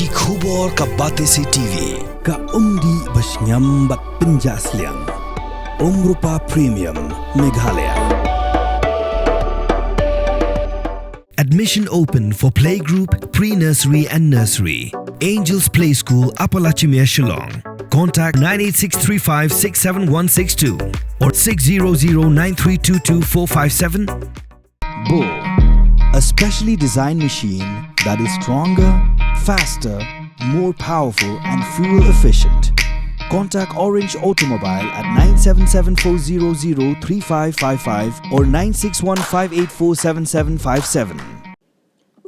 Bagi khubor ka Batesi TV. Ka umdi basnyam bat penjasliang. Rupa Premium Meghalaya. Admission open for playgroup, pre-nursery and nursery. Angels Play School, Upper Lachimia, Shillong. Contact 98635-67162 or 600-9322457. Bull, a specially designed machine that is stronger, faster, more powerful and fuel efficient. Contact Orange Automobile at 977-400-3555 or 961-584-7757.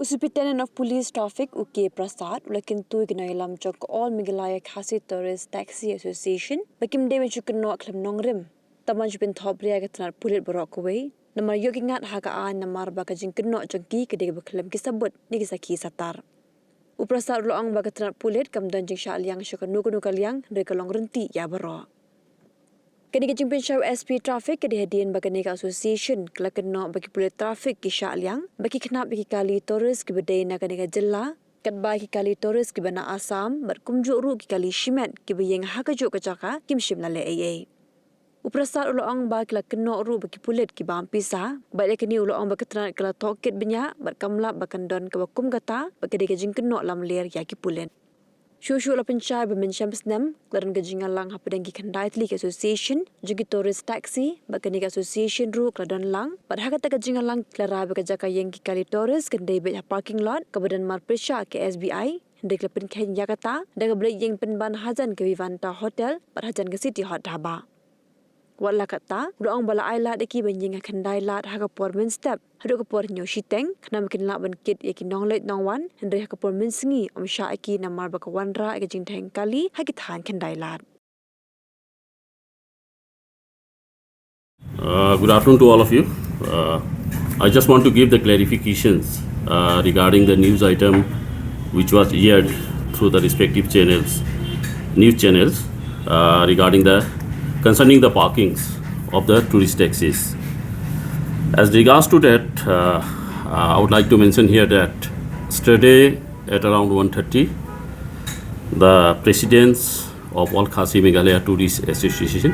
Superintendent of Police Traffic Uke Prasad Kyntu Kynnoh Chok All Meghalaya Khasi Tourist Taxi Association Bakim Dewi Kynnoh Khlem Nongrim Taman Jupin Top Riagatnar Pulit Borokaway Namar Yogingat Hagaan Namar Bakajin Kynnoh Chonki Kede Baklem Kisabut Nigisaki Satar Uprasad Loang Bagatnar Pulit Kam Donjing Shaliang Shokanukunu Kalyang Rekalong Renti Yabaro Kini Kejimpen Show SP Traffic kedihadian Baganega Association Kynnoh bagi Pulit Traffic ki Shaliang bagi kenap bagi kali Torres ki bedai Naganega Jilla kadbai ki kali Torres ki bana Assam berkumjuk ru ki kali Shimet ki bayeng hakajuk kacaka kim shimla le AA Uprasad uloang ba kila Kynnoh ru bagi Pulit ki bam pisah baik kini uloang bakatran kala toket benya berkamlap bakandon ke bakum kata bagi degajing Kynnoh lam ler ya ki Pulit Shushu la pencai bermensyam senam kelaran gajingan lang hapadanggi kandai tlik association jugi tourist taxi bakanik association ru keladan lang pada kata gajingan lang kelara bekajaka yang ki kali tourist kendai bej parking lot kebadan mar presha ke SBI hendai kelapen khen Jakarta daga blek yang penban hajan ke Vivanta hotel pada hajan ke City Hot Dhaba Wala kata, doang bala ailat deki banjing kandai lat hakapor men step haduk kapor nyo shiteng kena makin lak ban kit yaki nonglet nongwan hendai hakapor men sengi om sya aki namar bakawandra eka jing teng kali hakit han kandai lat. Good afternoon to all of you. I just want to give the clarifications regarding the news item which was aired through the respective channels, news channels regarding concerning the parkings of the tourist taxis. As regards to that, I would like to mention here that yesterday at around 1:30, the presidents of all Khasi Meghalaya Tourist Association,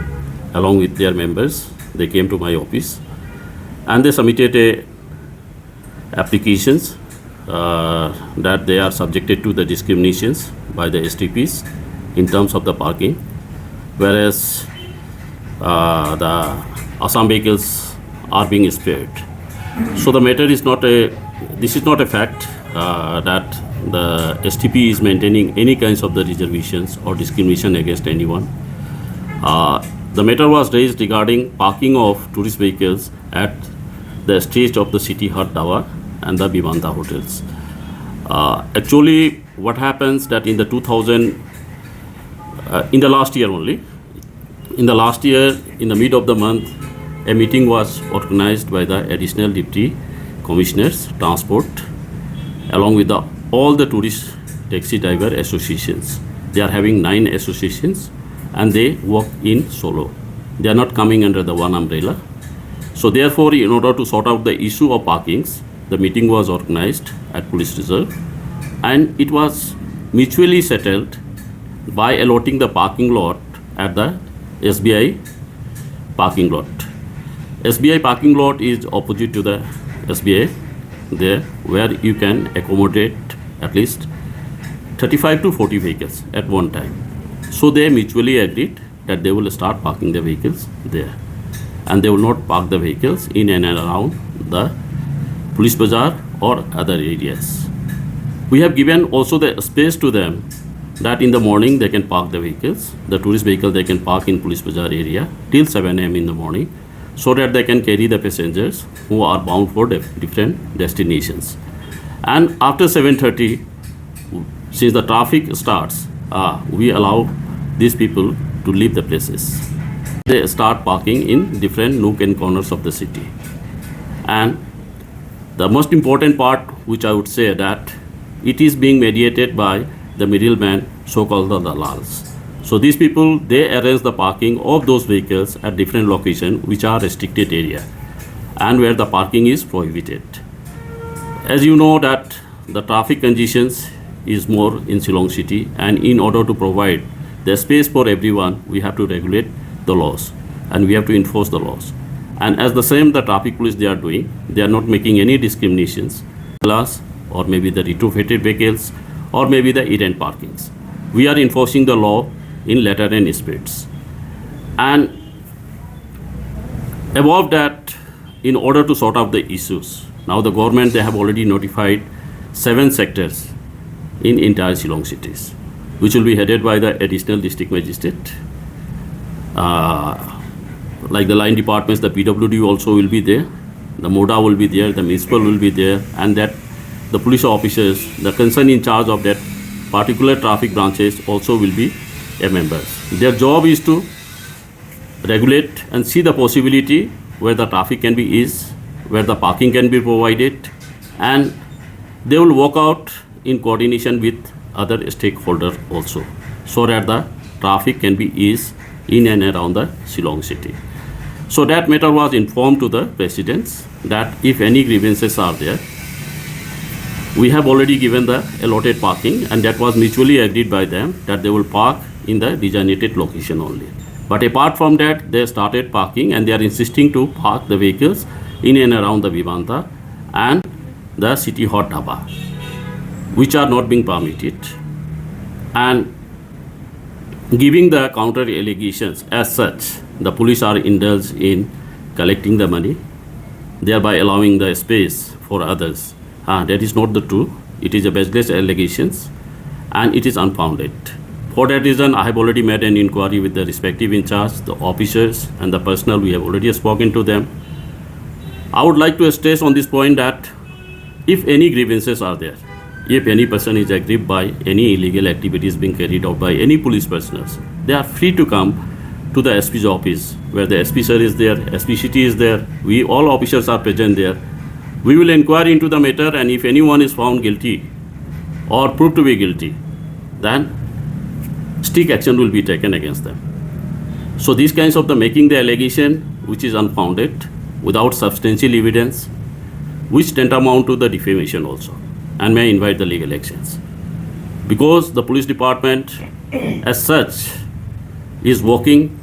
along with their members, they came to my office and they submitted applications that they are subjected to the discriminations by the STPs in terms of the parking, whereas the Assam vehicles are being spared. So the matter is this is not a fact that the STP is maintaining any kinds of the reservations or discrimination against anyone. The matter was raised regarding parking of tourist vehicles at the stage of the City Hut Tower and the Vivanta hotels. Actually, what happens that in the last year only, in the last year, in the mid of the month, a meeting was organized by the additional deputy commissioners, transport, along with all the tourist taxi driver associations. They are having 9 associations and they work in solo. They are not coming under the one umbrella. So therefore, in order to sort out the issue of parkings, the meeting was organized at Police Reserve and it was mutually settled by allotting the parking lot at the SBI parking lot. SBI parking lot is opposite to the SBI there where you can accommodate at least 35 to 40 vehicles at one time. So they mutually agreed that they will start parking the vehicles there and they will not park the vehicles in and around the Police Bazaar or other areas. We have given also the space to them that in the morning they can park the vehicles, the tourist vehicle they can park in Police Bazaar area till 7 am in the morning so that they can carry the passengers who are bound for different destinations. And after 7:30, since the traffic starts, we allow these people to leave the places. They start parking in different nook and corners of the city. And the most important part which I would say that it is being mediated by the middleman, so-called the dalals. So these people, they arrange the parking of those vehicles at different locations which are restricted area and where the parking is prohibited. As you know that the traffic congestions is more in Shillong city, and in order to provide the space for everyone, we have to regulate the laws and we have to enforce the laws. And as the same the traffic police they are doing, they are not making any discriminations, class or maybe the retrofitted vehicles or maybe the errant parkings. We are enforcing the law in letter and spirits. And above that, in order to sort out the issues, now the government they have already notified 7 sectors in entire Shillong cities, which will be headed by the additional district magistrate. Like the line departments, the PWD also will be there, the MODA will be there, the municipal will be there, and that the police officers, the concern in charge of that particular traffic branches also will be a members. Their job is to regulate and see the possibility where the traffic can be eased, where the parking can be provided, and they will work out in coordination with other stakeholders also, so that the traffic can be eased in and around the Shillong city. So that matter was informed to the residents that if any grievances are there, we have already given the allotted parking, and that was mutually agreed by them that they will park in the designated location only. But apart from that, they started parking and they are insisting to park the vehicles in and around the Vivanta and the city hot dhaba, which are not being permitted, and giving the counter allegations as such. The police are indulged in collecting the money, thereby allowing the space for others. That is not the truth. It is a baseless allegations and it is unfounded. For that reason, I have already made an inquiry with the respective in charge, the officers and the personnel. We have already spoken to them. I would like to stress on this point that if any grievances are there, if any person is aggrieved by any illegal activities being carried out by any police personnel, they are free to come to the SP's office, where the SP sir is there, SP city is there, we all officers are present there. We will inquire into the matter, and if anyone is found guilty or proved to be guilty, then strict action will be taken against them. So these kinds of the making the allegation which is unfounded without substantial evidence, which tantamount to the defamation also, and may invite the legal actions. Because the police department as such is working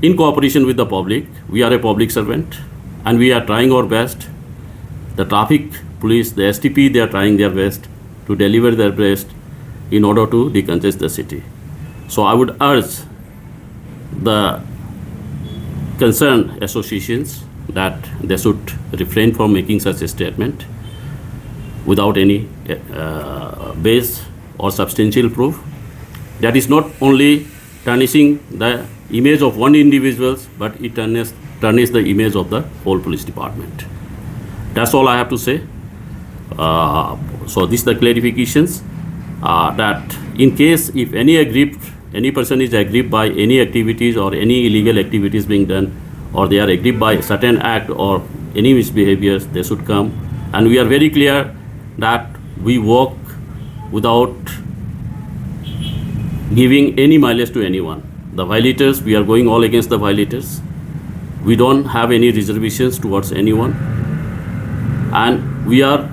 in cooperation with the public. We are a public servant and we are trying our best. The traffic police, the STP, they are trying their best to deliver their best in order to decongest the city. So I would urge the concerned associations that they should refrain from making such a statement without any base or substantial proof. That is not only tarnishing the image of one individual, but it tarnishes the image of the whole police department. That's all I have to say. So these are the clarifications that in case if any person is aggrieved by any activities or any illegal activities being done, or they are aggrieved by a certain act or any misbehaviors, they should come. And we are very clear that we work without giving any mileage to anyone. The violators, we are going all against the violators. We don't have any reservations towards anyone. And we are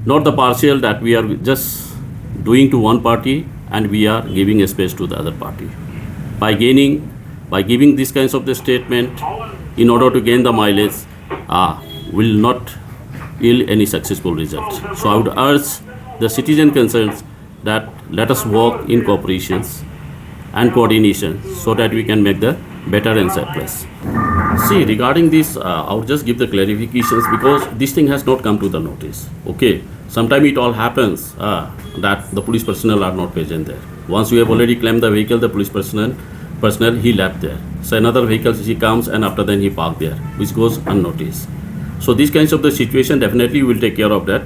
not the partial that we are just doing to one party and we are giving a space to the other party. By giving these kinds of the statement in order to gain the mileage will not yield any successful result. So I would urge the citizen concerns that let us work in cooperations and coordination so that we can make the better and safe place. See, regarding this, I would just give the clarifications because this thing has not come to the notice. Okay, sometimes it all happens that the police personnel are not present there. Once we have already claimed the vehicle, the police personnel he left there. So another vehicle he comes and after then he parked there, which goes unnoticed. So these kinds of the situation definitely will take care of that,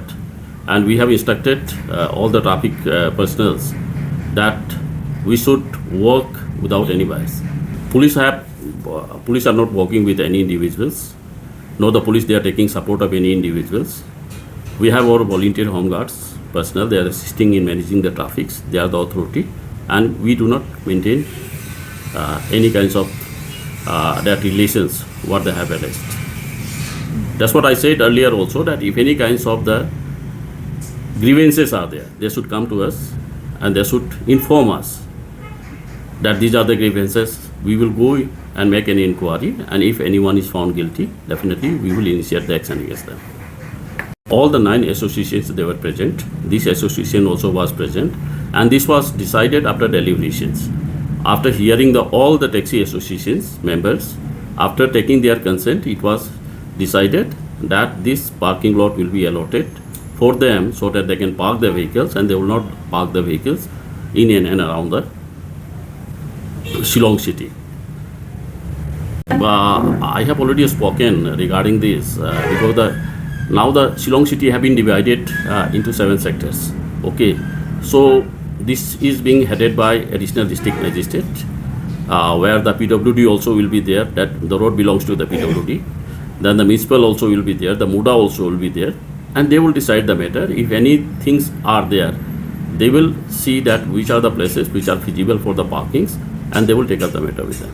and we have instructed all the traffic personnel that we should work without any bias. Police are not working with any individuals, nor the police they are taking support of any individuals. We have our volunteer home guards personnel, they are assisting in managing the traffic, they are the authority, and we do not maintain any kinds of their relations what they have alleged. That's what I said earlier also, that if any kinds of the grievances are there, they should come to us and they should inform us that these are the grievances. We will go and make an inquiry, and if anyone is found guilty, definitely we will initiate the action against them. All the 9 associations, they were present. This association also was present, and this was decided after deliberations. After hearing all the taxi associations members, after taking their consent, it was decided that this parking lot will be allotted for them so that they can park their vehicles, and they will not park the vehicles in and around the Shillong city. I have already spoken regarding this because now the Shillong city have been divided into 7 sectors. Okay, so this is being headed by additional district magistrate, where the PWD also will be there. That the road belongs to the PWD. Then the municipal also will be there. The MUDA also will be there, and they will decide the matter. If any things are there, they will see that which are the places which are feasible for the parkings, and they will take up the matter with them.